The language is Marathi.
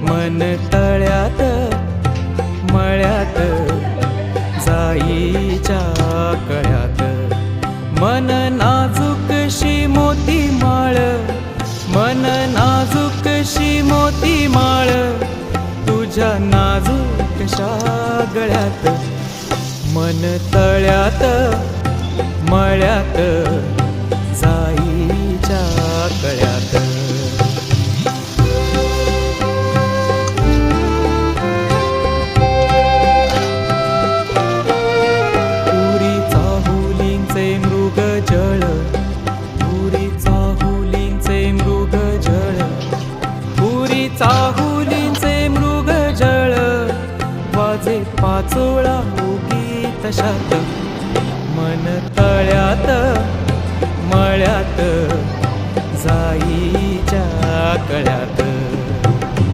मन तळ्यात मळ्यात जाईच्या कळ्यात, मन नाजूकशी मोती माळ, मन नाजूकशी मोती माळ, तुझ्या नाजूकशा गळ्यात, मन तळ्यात मळ्यात जाईच्या कळ्यात. पुरी चाहुलींचे मृग जळ, पुरी चाहुलींचे मृग जळ, पुरी चाहुलींचे मृग जळ, वाजे पाचोळा उगी तशात, मन तळ्यात